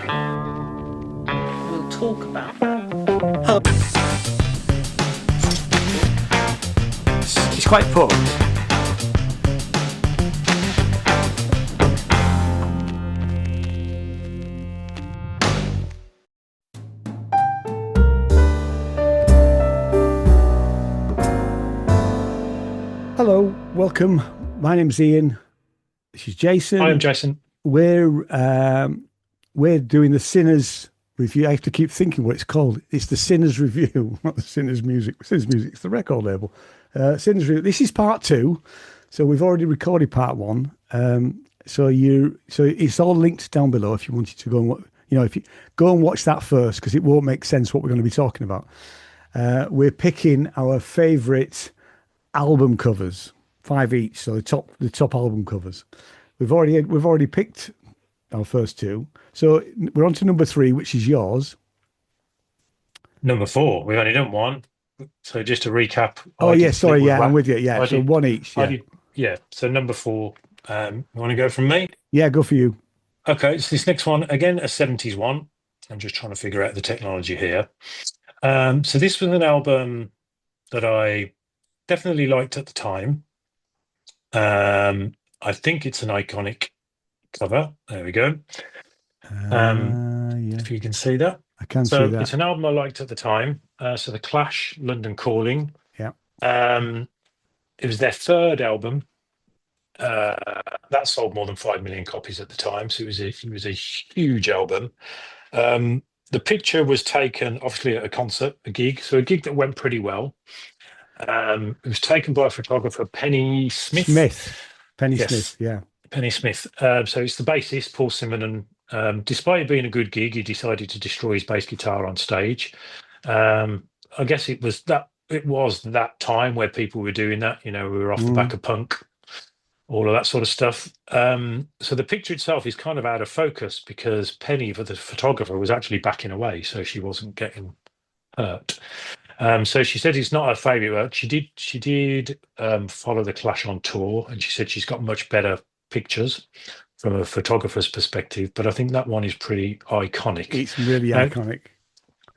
We'll talk about that. It's quite put. Hello, welcome. My name's Ian. This is Jason. Hi, I'm Jason. We're doing the Sinners review. I have to keep thinking what it's called. It's the Sinners review, not the Sinners music. Sinners music, it's the record label. Sinners review. This is part 2, so we've already recorded part 1. So it's all linked down below if you wanted to go and if you go and watch that first, because it won't make sense what we're going to be talking about. We're picking our favourite album covers, 5 each. So the top album covers. We've already picked our first 2. So we're on to number 3, which is yours. Number 4. We've only done 1. So just to recap. I'm with you. Yeah, so 1 each. Yeah. So number 4. You want to go from me? Yeah, go for you. Okay. So this next one, again, a 70s one. I'm just trying to figure out the technology here. So this was an album that I definitely liked at the time. I think it's an iconic cover. There we go. If you can see that. I can see that. It's an album I liked at the time. So The Clash, London Calling. Yeah. It was their 3rd album. That sold more than 5 million copies at the time. So it was a huge album. The picture was taken, obviously, at a concert, a gig. So a gig that went pretty well. It was taken by a photographer, Penny Smith. Penny Smith, yeah. Penny Smith. So it's the bassist, Paul Simonon. Despite it being a good gig, he decided to destroy his bass guitar on stage. I guess it was that time where people were doing that. We were off the back of punk, all of that sort of stuff. So the picture itself is kind of out of focus because Penny, for the photographer, was actually backing away, so she wasn't getting hurt. So she said it's not her favourite work. She did follow the Clash on tour, and she said she's got much better pictures from a photographer's perspective. But I think that one is pretty iconic. It's really iconic.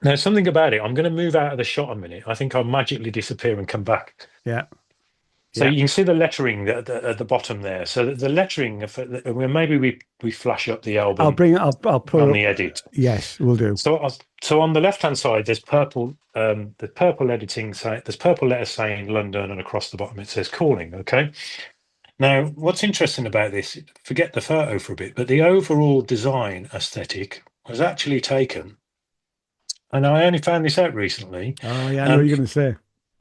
Now, something about it, I'm going to move out of the shot a minute. I think I'll magically disappear and come back. Yeah. So you can see the lettering at the bottom there. So the lettering, maybe we flash up the album. I'll put on the edit. Yes, we'll do. So on the left-hand side, there's purple. The purple editing there's purple letters saying London, and across the bottom it says Calling. Okay. Now, what's interesting about this? Forget the photo for a bit, but the overall design aesthetic was actually taken, and I only found this out recently. Oh yeah, I know what you're going to say.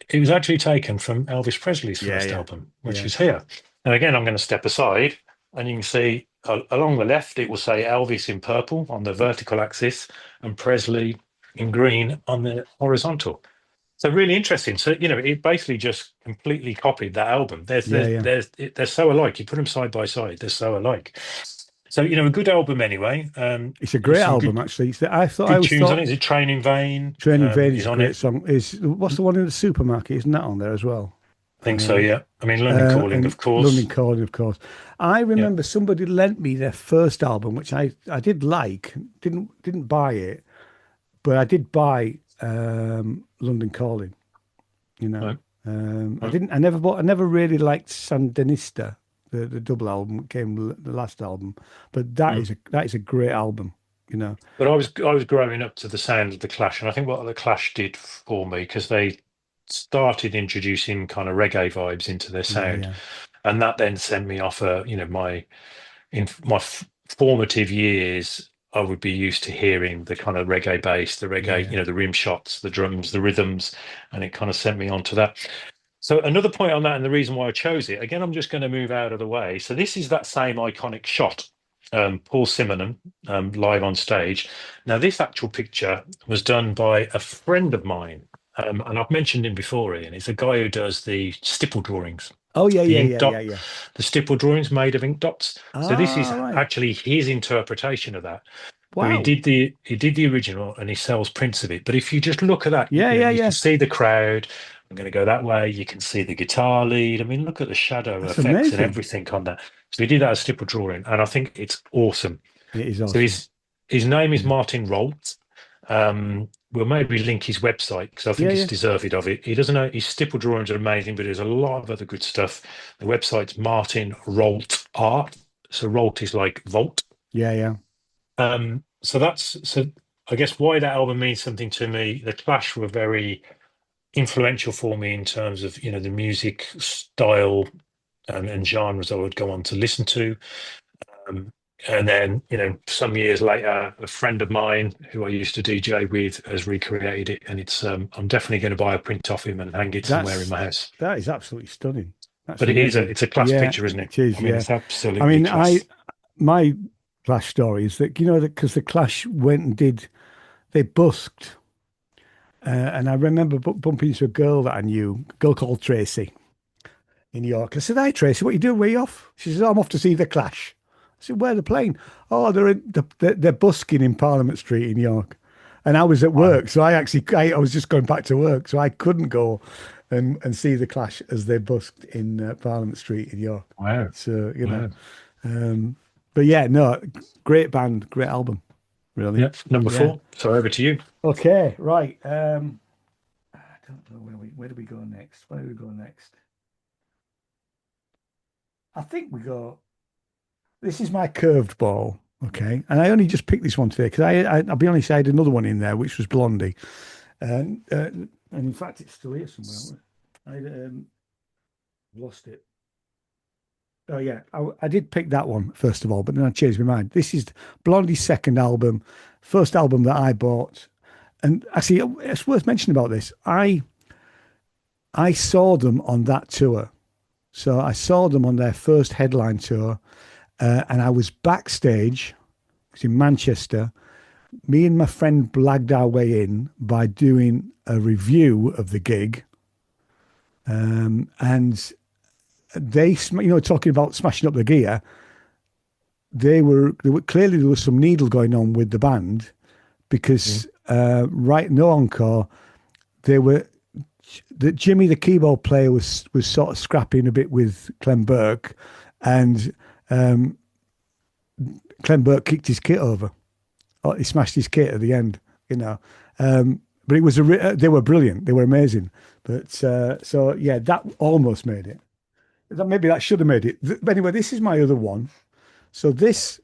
It was actually taken from Elvis Presley's first album, which is here. And again, I'm going to step aside, and you can see along the left, it will say Elvis in purple on the vertical axis and Presley in green on the horizontal. So really interesting. So, it basically just completely copied that album. They're so alike. You put them side by side, they're so alike. So, a good album anyway. It's a great album, actually. I always thought, on it. Is it Train in Vain? Train in Vain is a great song. What's the one in the supermarket? Isn't that on there as well? I think so, yeah. I mean, London Calling, of course. London Calling, of course. I remember somebody lent me their first album, which I did like. Didn't buy it, but I did buy London Calling. Right. I never really liked Sandinista. The double album came the last album, but that is a great album, But I was growing up to the sound of the Clash, and I think what the Clash did for me, because they started introducing kind of reggae vibes into their sound, and that then sent me off my formative years. I would be used to hearing the kind of reggae bass, the reggae, the rim shots, the drums, the rhythms, and it kind of sent me onto that. So another point on that, and the reason why I chose it, again, I'm just going to move out of the way. So this is that same iconic shot, Paul Simonon, live on stage. Now, this actual picture was done by a friend of mine, and I've mentioned him before, Ian. He's a guy who does the stipple drawings. Oh, yeah. The stipple drawings made of ink dots. So this is actually his interpretation of that. Wow. So he did the original, and he sells prints of it. But if you just look at that, you can see the crowd. I'm going to go that way. You can see the guitar lead. I mean, look at the shadow effects and everything on that. So he did that as stipple drawing, and I think it's awesome. It is awesome. So His name is Martin Rolt. We'll maybe link his website because I think he's deserved of it. He doesn't know his stipple drawings are amazing, but there's a lot of other good stuff. The website's Martin Rolt Art. So Rolt is like Volt. Yeah. So I guess why that album means something to me. The Clash were very influential for me in terms of the music style and genres I would go on to listen to. And then, some years later, a friend of mine who I used to DJ with has recreated it, and it's I'm definitely going to buy a print off him and hang it somewhere in my house. That is absolutely stunning. But it's a class picture, isn't it? It is, it's absolutely class. My Clash story is that, because the Clash went and they busked. And I remember bumping into a girl that I knew, a girl called Tracy in York. I said, "Hi, Tracy, what are you doing? Where are you off?" She says, "I'm off to see the Clash." I said, "Where are they playing?" "Oh, they're busking in Parliament Street in York." And I was at work, so I was just going back to work, so I couldn't go and see the Clash as they busked in Parliament Street in York. Wow. So, but yeah, no, great band, great album, really. Yeah, number 4. So over to you. Okay, right. I don't know where do we go next? I think we go. This is my curved ball, okay, and I only just picked this one today because I'll be honest, I had another one in there which was Blondie, and in fact it's still here somewhere. I lost it. Oh yeah, I did pick that one first of all, but then I changed my mind. This is Blondie's second album, first album that I bought, and actually it's worth mentioning about this. I saw them on that tour, so I saw them on their first headline tour. And I was backstage, it was in Manchester. Me and my friend blagged our way in by doing a review of the gig. And they, talking about smashing up the gear, they were clearly there was some needle going on with the band because no encore, Jimmy, the keyboard player, was sort of scrapping a bit with Clem Burke, and Clem Burke kicked his kit over. Oh, he smashed his kit at the end, but it was they were brilliant. They were amazing. But so yeah, that almost made it. Maybe that should have made it. But anyway, this is my other one. So this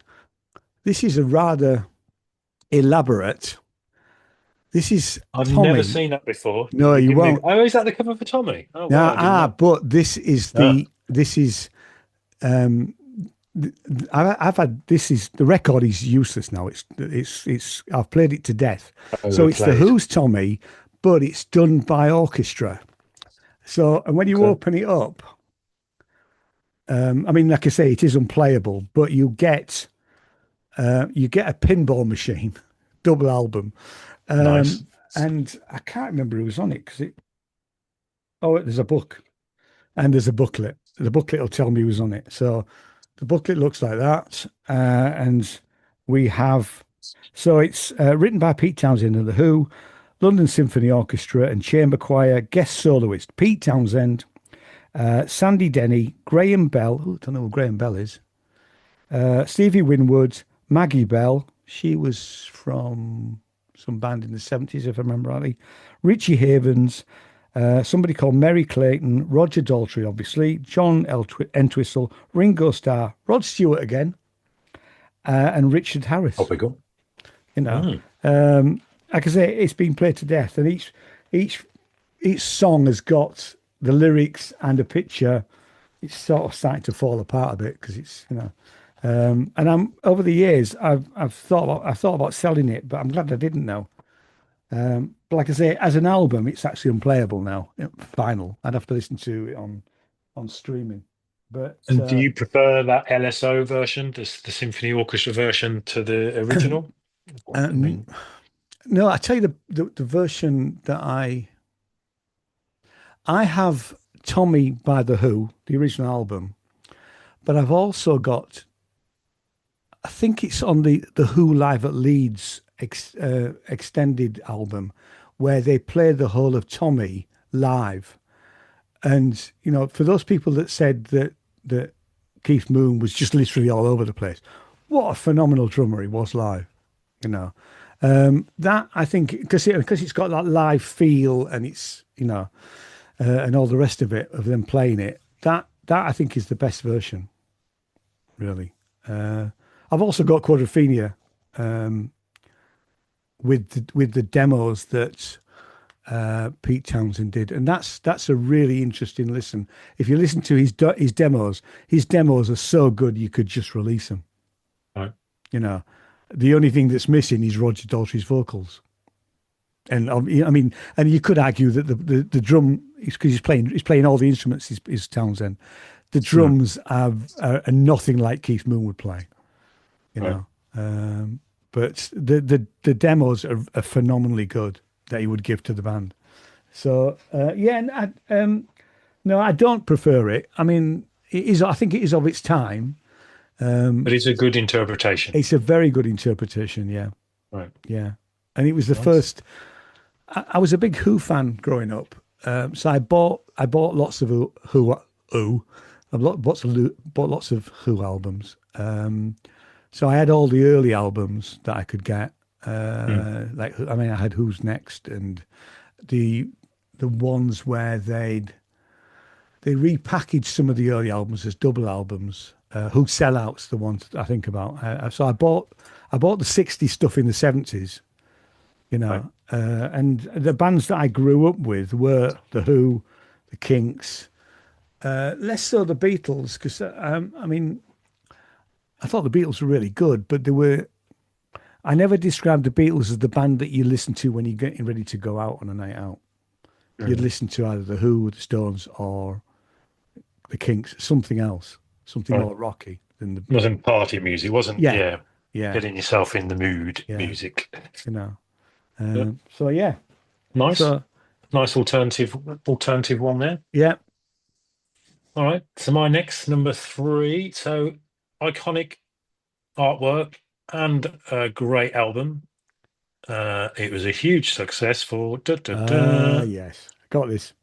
is a rather elaborate. This is I've Tommy. never seen that before. No, you won't. Oh, is that the cover for Tommy? Oh, wow, but this is this is. The record is useless now. It's I've played it to death. So it's the Who's Tommy, but it's done by orchestra. So, and when you open it up, I mean, like I say, it is unplayable, but you get a pinball machine, double album. Nice. And I can't remember who was on it there's a book and there's a booklet. The booklet will tell me who's on it. So the booklet looks like that. And we have, so it's written by Pete Townsend of The Who, London Symphony Orchestra and Chamber Choir, guest soloist Pete Townsend, Sandy Denny, Graham Bell. I don't know who Graham Bell is. Stevie Winwood, Maggie Bell. She was from some band in the 70s, if I remember rightly. Richie Havens, somebody called Mary Clayton, Roger Daltrey, obviously, John Entwistle, Ringo Starr, Rod Stewart again, and Richard Harris. Oh, we go. Like I say, it's been played to death, and each song has got the lyrics and a picture. It's sort of starting to fall apart a bit because it's and I'm over the years I've thought about selling it, but I'm glad I didn't now. But like I say, as an album, it's actually unplayable now. Vinyl, I'd have to listen to it on streaming. But do you prefer that LSO version, the symphony orchestra version, to the original? No, I tell you the version that I have Tommy by The Who, the original album, but I've also got, I think it's on the Who Live at Leeds extended album, where they play the whole of Tommy live. And, for those people that said that Keith Moon was just literally all over the place, what a phenomenal drummer he was live. you know. That I think because it's got that live feel and it's and all the rest of it of them playing it. That I think is the best version, really. I've also got Quadrophenia with the demos that Pete Townsend did, and that's a really interesting listen. If you listen to his demos are so good you could just release them. Right. The only thing that's missing is Roger Daltrey's vocals, and I mean, and you could argue that the drum is because he's playing all the instruments. Is Townsend, the drums are nothing like Keith Moon would play, Right. but the demos are phenomenally good that he would give to the band. So and no, I don't prefer it. I mean, I think it is of its time. But it's a good interpretation. It's a very good interpretation. Yeah. Right. Yeah. And it was the first. I was a big Who fan growing up, so I bought lots of Who. I bought lots of Who albums. So I had all the early albums that I could get. I had Who's Next and the ones where they repackaged some of the early albums as double albums. Who Sellouts, the ones I think about. So I bought the 60s stuff in the 70s, Right. and the bands that I grew up with were the Who, the Kinks, less so the Beatles, because I mean, I thought the Beatles were really good, but I never described the Beatles as the band that you listen to when you're getting ready to go out on a night out. You'd listen to either the Who, the Stones, or the Kinks, something else, something more rocky than the. It wasn't party music. It wasn't. Yeah. Getting yourself in the mood music. So yeah, Nice. Nice alternative one there. Yeah. All right. So my next number 3. So iconic artwork and a great album. It was a huge success for. Yes, got this.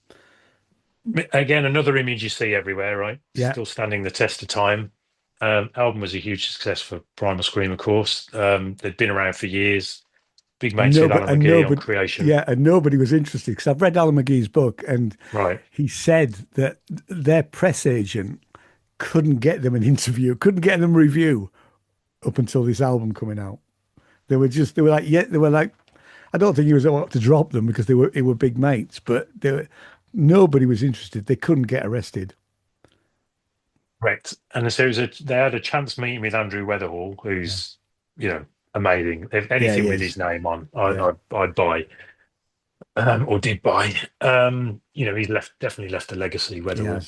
Again, another image you see everywhere, right? Yeah. Still standing the test of time. Album was a huge success for Primal Scream, of course. They'd been around for years. Big mates with Alan McGee on Creation. Yeah, and nobody was interested because I've read Alan McGee's book, and he said that their press agent couldn't get them an interview, couldn't get them a review up until this album coming out. They were like, I don't think he was about to drop them because they were big mates, but nobody was interested. They couldn't get arrested. Correct. And so they had a chance meeting with Andrew Weatherall, who's, amazing. If anything with his name on, I'd buy, or did buy. He's definitely left a legacy, Weatherall.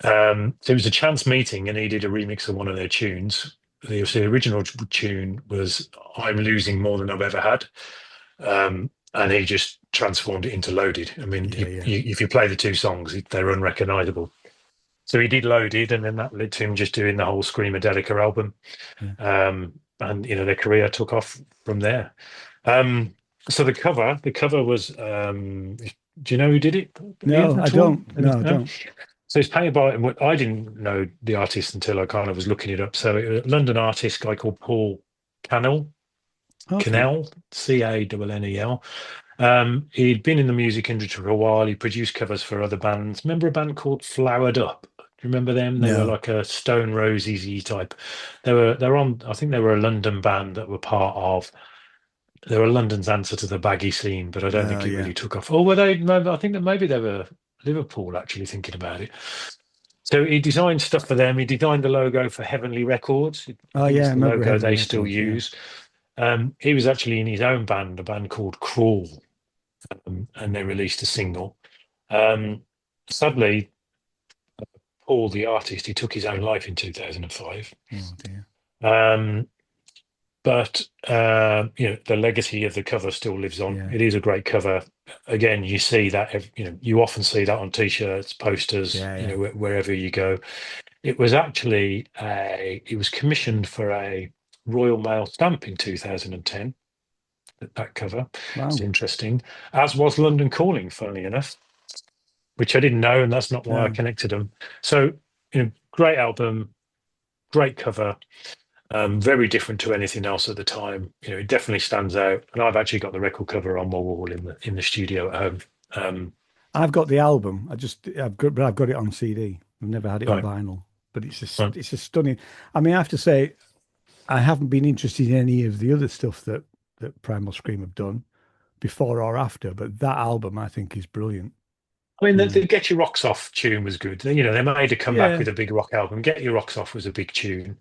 So it was a chance meeting, and he did a remix of one of their tunes. The original tune was "I'm Losing More Than I've Ever Had," and he just transformed it into "Loaded." I mean, if you play the two songs, they're unrecognisable. So he did "Loaded," and then that led to him just doing the whole Screamadelica album. And their career took off from there. So the cover was. Do you know who did it? No, I don't. No, I don't. So it's painted by. I didn't know the artist until I kind of was looking it up. So it was a London artist, guy called Paul Cannell. Cannell, Cannel. He'd been in the music industry for a while. He produced covers for other bands. Remember a band called Flowered Up? Do you remember them? They were like a Stone Roses type. They're on. I think they were a London band that were part of. They were London's answer to the baggy scene, but I don't think it really took off. Oh, were they? No, I think that maybe they were Liverpool. Actually, thinking about it. So he designed stuff for them. He designed the logo for Heavenly Records. Oh yeah, the logo they still use. He was actually in his own band, a band called Crawl, and they released a single. Sadly, Paul, the artist, he took his own life in 2005. Oh dear. But the legacy of the cover still lives on. It is a great cover. Again, you see that. You often see that on T-shirts, posters. Wherever you go. It was actually it was commissioned for a Royal Mail stamp in 2010. That cover. Wow. It's interesting. As was London Calling, funnily enough, which I didn't know, and that's not why I connected them. So, great album, great cover. Very different to anything else at the time. It definitely stands out. And I've actually got the record cover on my wall in the studio at home. I've got the album. I've got it on CD. I've never had it on Right, vinyl, but right. it's a stunning. I mean, I have to say, I haven't been interested in any of the other stuff that Primal Scream have done before or after, but that album I think is brilliant. I mean, You the know. Get Your Rocks Off tune was good. They made a comeback Yeah, with a big rock album. Get Your Rocks Off was a big tune.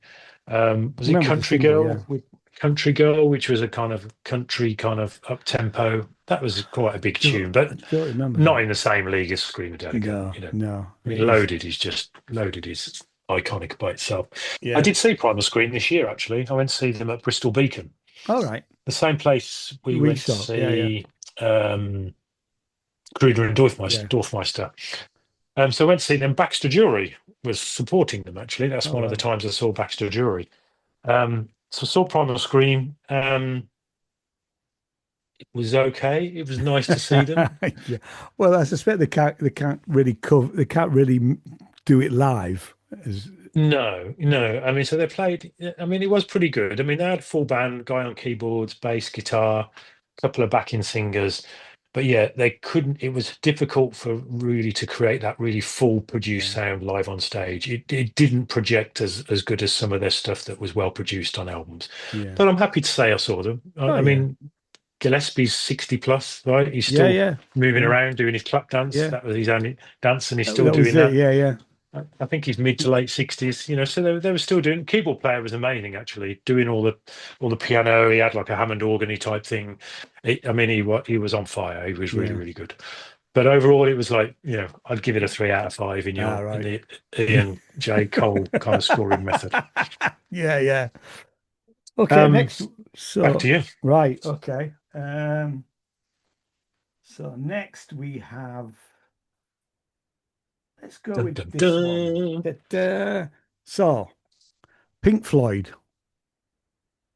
Was it remember the Country single? Yeah. Girl with Country Girl, which was a kind of country kind of up tempo? That was quite a big tune, I but don't remember not that. in the same league as Screamer Delegate. No, no, I it mean, is. Loaded is iconic by itself. I Yeah. did see Primal Scream this year, actually. I went to see them at Bristol Beacon, All right. the same place we We went to saw. Yeah, yeah, see Gruder and yeah. Dorfmeister. So I went to see them. Baxter Jury was supporting them, actually. That's Oh one of the wow. times I saw Baxter Jury. So I saw Primal Scream. It was okay. It was nice to see them. Yeah. Well, I suspect they can't really cover they can't really do it live. As, No, no. I mean, so they played. I mean, it was pretty good. I mean, they had full band, guy on keyboards, bass, guitar, a couple of backing singers. But yeah, they couldn't. It was difficult for really to create that really full produced yeah, sound live on stage. It didn't project as good as some of their stuff that was well produced on albums. yeah. But I'm happy to say I saw them. Oh I yeah. mean, Gillespie's 60 plus, right? He's Yeah, still yeah, moving yeah, around doing his clap dance. yeah. That was his only dance, and he's still That was doing it. that. Yeah, yeah, I think he's mid to late 60s, so they were still doing. Keyboard player was amazing, actually, doing all the piano. He had like a Hammond organy type thing. I mean, he was on fire. He was really, yeah. really good. But overall, it was like, I'd give it a 3 out of 5 in Ah, your in right. the Ian J. Cole kind of scoring method. Yeah, yeah. Okay, Um, next. Back to So, you. right. Okay. So next we have. Let's go Dun, with dun, this one. dun. So Pink Floyd.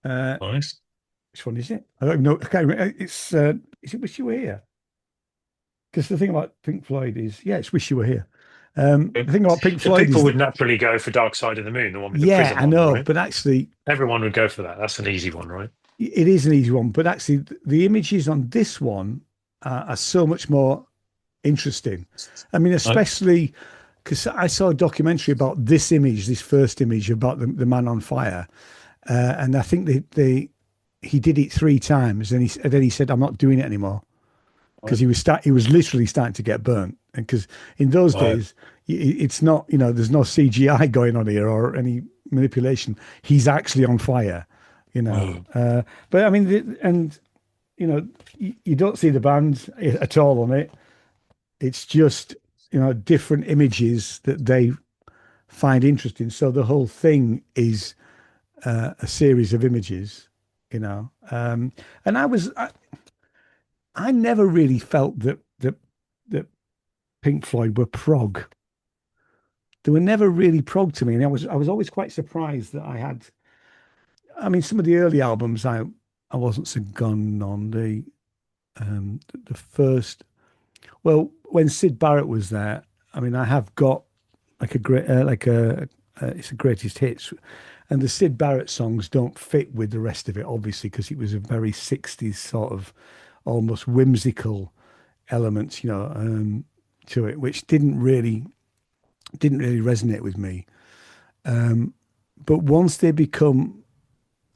Uh, Nice. which one is it? I don't know. I can't remember. Is it Wish You Were Here? Because the thing about Pink Floyd is, yeah, it's Wish You Were Here. The thing about Pink So Floyd people is, would naturally go for Dark Side of the Moon, the one with the yeah, prism I on, know, right? but actually, Everyone would go for that. That's an easy one, right? it is an easy one. But actually, the images on this one are so much more interesting. I mean, Right. especially because I saw a documentary about this image, this first image about the man on fire, and I think he did it 3 times, and then he said, "I'm not doing it anymore," because Right. he was literally starting to get burnt, and because in those Right. days it's not, there's no CGI going on here or any manipulation. He's actually on fire, you know. Wow. But I mean, and you don't see the band at all on it. It's just, different images that they find interesting. So the whole thing is a series of images, and I never really felt that Pink Floyd were prog. They were never really prog to me, and I was always quite surprised that I had. I mean, some of the early albums I wasn't so gone on. The first, well, when Sid Barrett was there, I mean, I have got like a great it's a greatest hits, and the Sid Barrett songs don't fit with the rest of it, obviously, because it was a very 60s sort of almost whimsical elements, to it, which didn't really resonate with me. But once they become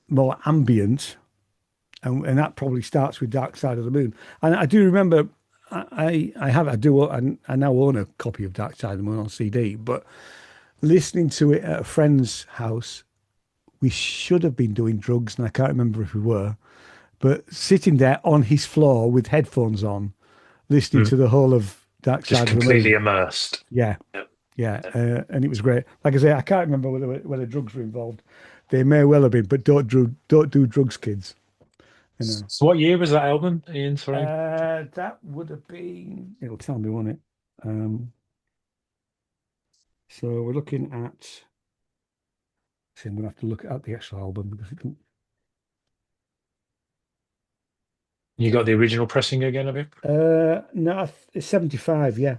more ambient, and that probably starts with Dark Side of the Moon. And I do remember, I now own a copy of Dark Side of the Moon on CD. But listening to it at a friend's house, we should have been doing drugs, and I can't remember if we were. But sitting there on his floor with headphones on, listening Mm. to the whole of Dark Just Side of the completely Moon. immersed. Yeah, Yep. yeah, and it was great. Like I say, I can't remember whether drugs were involved. They may well have been, but don't do drugs, kids. You know. So what year was that album, Ian? Sorry. That would have been. It'll tell me, won't it? So we're looking at. See, I'm gonna have to look at the actual album because it can. You got the original pressing again of it? No, it's 75. Yeah,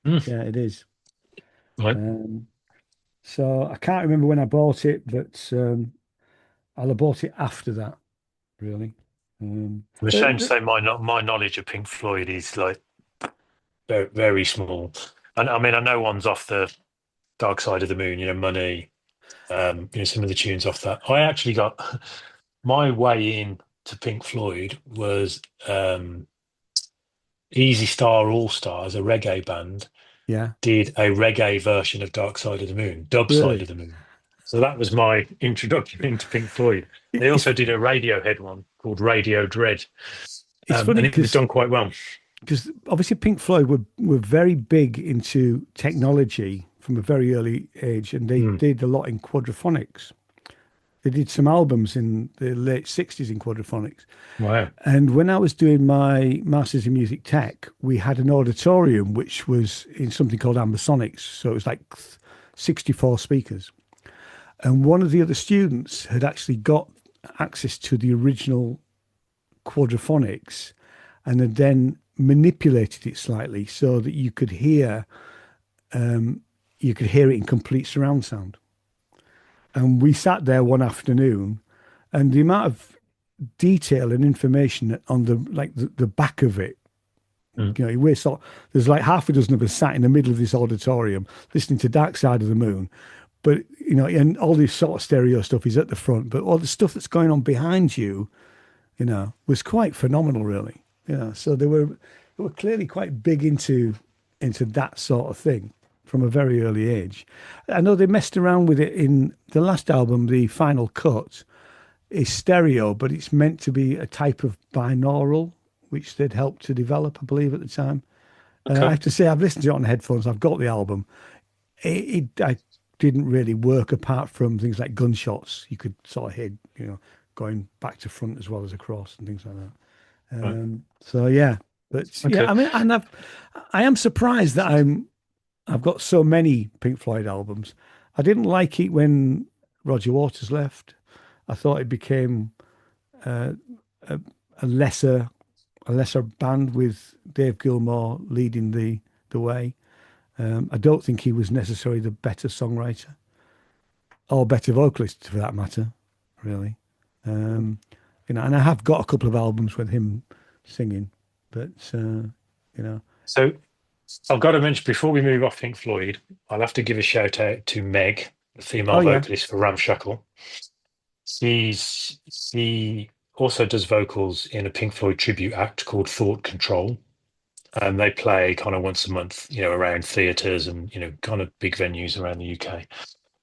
Mm. yeah, it is. Right. So I can't remember when I bought it, but I'll have bought it after that, really. I'm ashamed to say my knowledge of Pink Floyd is like very, very small. And I mean, I know one's off the Dark Side of the Moon, Money, some of the tunes off that. I actually got my way in to Pink Floyd was Easy Star All Stars, a reggae band, Yeah, did a reggae version of Dark Side of the Moon, Dub Side really. of the Moon. So that was my introduction into Pink Floyd. They It's also did a Radiohead one called Radio Dread, it's funny and it was done quite well. because obviously Pink Floyd were very big into technology from a very early age, and they did a lot in quadraphonics. They did some albums in the late 60s in quadraphonics. Wow. And when I was doing my Masters in Music Tech, we had an auditorium which was in something called ambisonics. So it was like 64 speakers. And one of the other students had actually got access to the original quadraphonics and had then manipulated it slightly so that you could hear it in complete surround sound. And we sat there one afternoon, and the amount of detail and information on the back of it, there's like half a dozen of us sat in the middle of this auditorium listening to Dark Side of the Moon, but and all this sort of stereo stuff is at the front, but all the stuff that's going on behind you, was quite phenomenal, really. So they were clearly quite big into that sort of thing from a very early age. I know they messed around with it in the last album. The final cut is stereo, but it's meant to be a type of binaural, which they'd helped to develop, I believe, at the time. Okay. I have to say, I've listened to it on headphones. I've got the album. I didn't really work apart from things like gunshots. You could sort of hear, going back to front as well as across and things like that. Right. So yeah, but Okay. yeah, I mean, and I am surprised that I've got so many Pink Floyd albums. I didn't like it when Roger Waters left. I thought it became a lesser band with Dave Gilmour leading the way. I don't think he was necessarily the better songwriter or better vocalist for that matter, really. And I have got a couple of albums with him singing, but So I've got to mention before we move off Pink Floyd, I'll have to give a shout out to Meg, the female vocalist for Ramshackle. She also does vocals in a Pink Floyd tribute act called Thought Control. And they play kind of once a month, around theatres and, kind of big venues around the UK.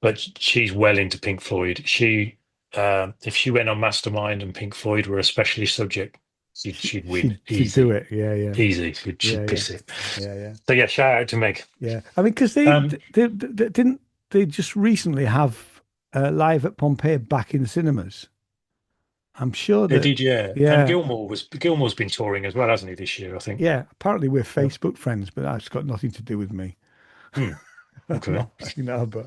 But she's well into Pink Floyd. She, if she went on Mastermind and Pink Floyd were a specially subject, she'd win. She'd do it. Yeah. Easy. She'd piss it. Yeah. So yeah, shout out to Meg. Yeah. I mean, because they didn't they just recently have Live at Pompeii back in the cinemas? I'm sure They that. did, yeah. Yeah. And Gilmour's been touring as well, hasn't he, this year, I think? Yeah. Apparently we're Facebook friends, but that's got nothing to do with me. Okay. But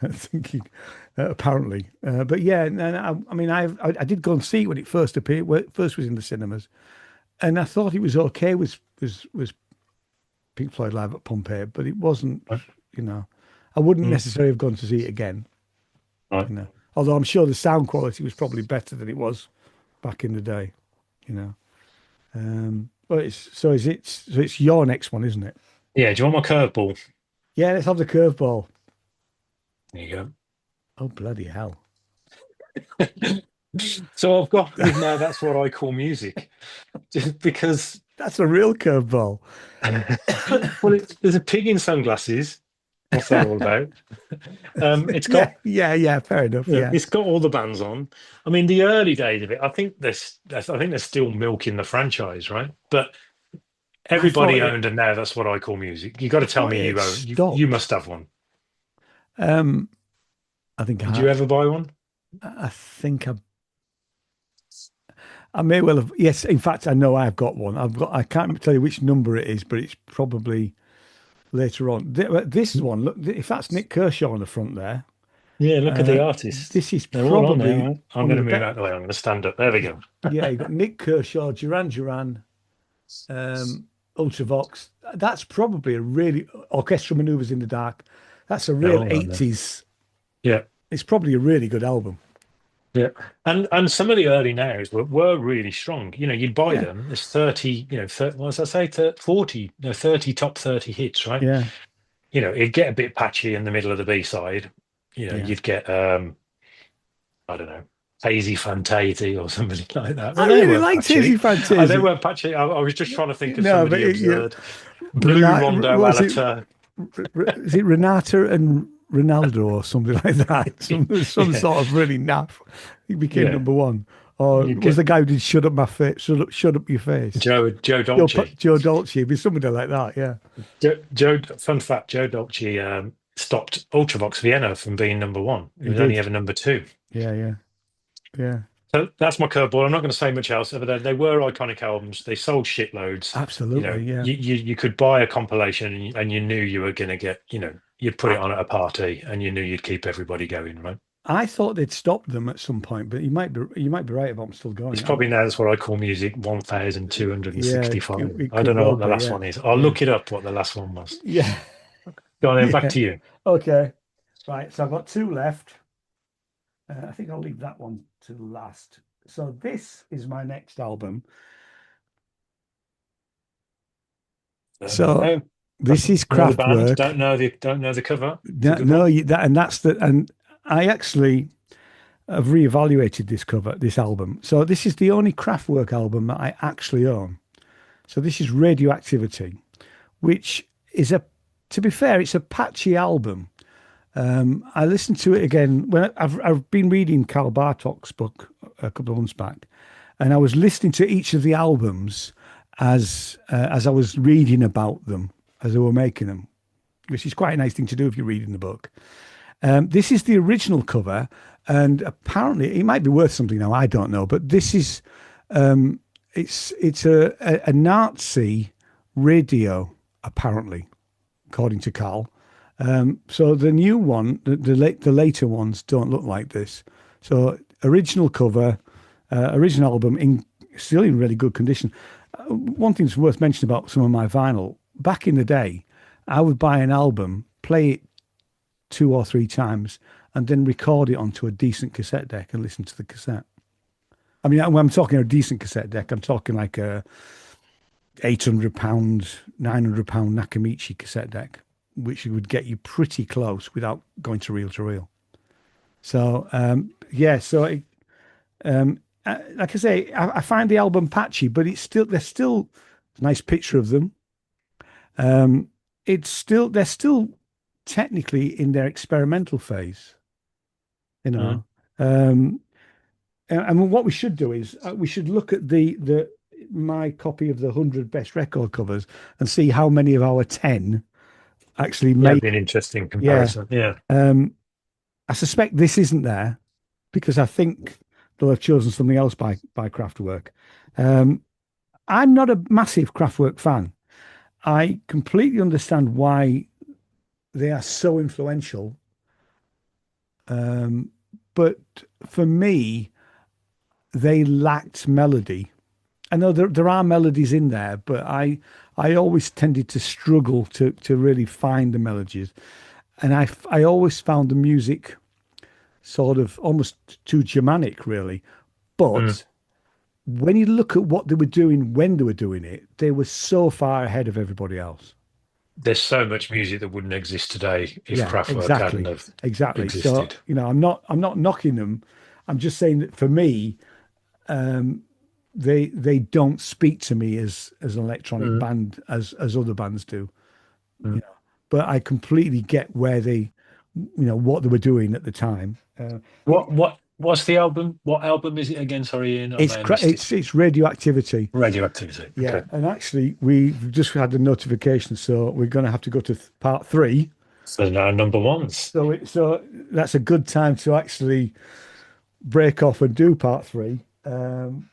I'm thinking apparently. But yeah, and I mean, I did go and see it when it first appeared. When it first was in the cinemas, and I thought it was okay. Was Pink Floyd Live at Pompeii, but it wasn't. Right. I wouldn't necessarily have gone to see it again. Right. Although I'm sure the sound quality was probably better than it was back in the day. But it's your next one, isn't it? Yeah. Do you want my curveball? Yeah, let's have the curveball. There you go. Oh, bloody hell. So I've got now that's what I call music, just because That's a real curveball. well, there's a pig in sunglasses. What's that all about? It's got yeah, fair enough. Yeah, it's got all the bands on. I mean, the early days of it, I think there's still milking the franchise, right? But everybody owned, and now that's what I call music. You got to tell me you own. You must have one. I think. Did you ever buy one? I think I may well have. Yes, in fact, I know I've got one. I can't tell you which number it is, but it's probably later on. This one, look, if that's Nick Kershaw on the front there. Yeah, look at the artist. This is They're all on probably. there, right? I'm going to move out of the way. I'm going to stand up. There we go. Yeah, you've got Nick Kershaw, Duran Duran, Ultravox. That's probably a really Orchestral Maneuvers in the Dark. That's a real 80s. Yeah. It's probably a really good album. Yeah, and some of the early nows were really strong. You'd buy Yeah, them. There's 30, 30, what did I say? 40, no, 30 top 30 hits, right? yeah, It'd get a bit patchy in the middle of the B side. yeah. You'd get I don't know, Hazy Fantasy or something like that. But I they really weren't liked Hazy patchy. They Fantasy. weren't patchy. I was just trying to think of No, but somebody absurd. Blue Renata, Rondo was it? Alata. Is it Renata and Ronaldo or something like that? Some Yeah, sort of really naff. He became yeah. number one. Or You was get the guy who did "Shut Up My Face"? Shut up your face. Joe Dolce. Joe Dolce. It'd be somebody like that. Yeah. Fun fact, Joe Dolce stopped Ultravox Vienna from being number one. It He was only did. ever number two. Yeah, yeah, yeah. So that's my curveball. I'm not going to say much else other than they were iconic albums. They sold shitloads. Absolutely. Yeah. You could buy a compilation and you knew you were going to get, you'd put it on at a party and you knew you'd keep everybody going, right? I thought they'd stopped them at some point, but you might be right about them still It's going. probably now that's what I call music Yeah, 1265. it I could don't know well what the be. last Yeah, one is. I'll yeah, look it up what the last one was. yeah, Go on then, back yeah. to you. Okay, right. So I've got two left. I think I'll leave that one to last. So this is my next album. So No, this is know the band, Kraftwerk. don't know the cover. It's a No, good no, one. and I actually have reevaluated this album. So this is the only Kraftwerk album that I actually own. So this is Radioactivity, which is to be fair, it's a patchy album. I listened to it again when I've been reading Karl Bartok's book a couple of months back, and I was listening to each of the albums as I was reading about them as they were making them, which is quite a nice thing to do if you're reading the book. This is the original cover, and apparently it might be worth something now. I don't know, but this is it's a Nazi radio apparently, according to Carl. So the new one, the later ones don't look like this. So original cover, original album in still in really good condition. One thing that's worth mentioning about some of my vinyl, back in the day, I would buy an album, play it 2 or 3 times, and then record it onto a decent cassette deck and listen to the cassette. I mean, when I'm talking a decent cassette deck, I'm talking like a £800, £900 Nakamichi cassette deck, which would get you pretty close without going to reel. So, yeah, so like I say, I find the album patchy, but there's still a nice picture of them. They're still technically in their experimental phase, you know. And what we should do is we should look at my copy of the 100 best record covers and see how many of our 10 actually Yeah, it'd make. be an interesting Yeah. comparison. Yeah. I suspect this isn't there because I think they'll have chosen something else by Kraftwerk. I'm not a massive Kraftwerk fan. I completely understand why they are so influential. But for me, they lacked melody. I know there are melodies in there, but I always tended to struggle to really find the melodies, and I always found the music sort of almost too Germanic, really. But when you look at what they were doing when they were doing it, they were so far ahead of everybody else. There's so much music that wouldn't exist today if Yeah, Kraftwerk hadn't exactly, have exactly. So existed. I'm not knocking them. I'm just saying that for me, they don't speak to me as an electronic band as other bands do. You Mm. know, but I completely get where what they were doing at the time. What's the album? What album is it again? Sorry, Ian, I may have missed it. It's Radioactivity. Radioactivity. Yeah, Okay. and actually we've just had the notification, so we're going to have to go to part 3. So now number ones. So that's a good time to actually break off and do part 3,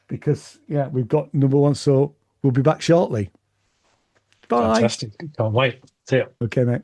because yeah, we've got number 1. So we'll be back shortly. Bye. Fantastic. Can't wait. See ya. Okay, mate.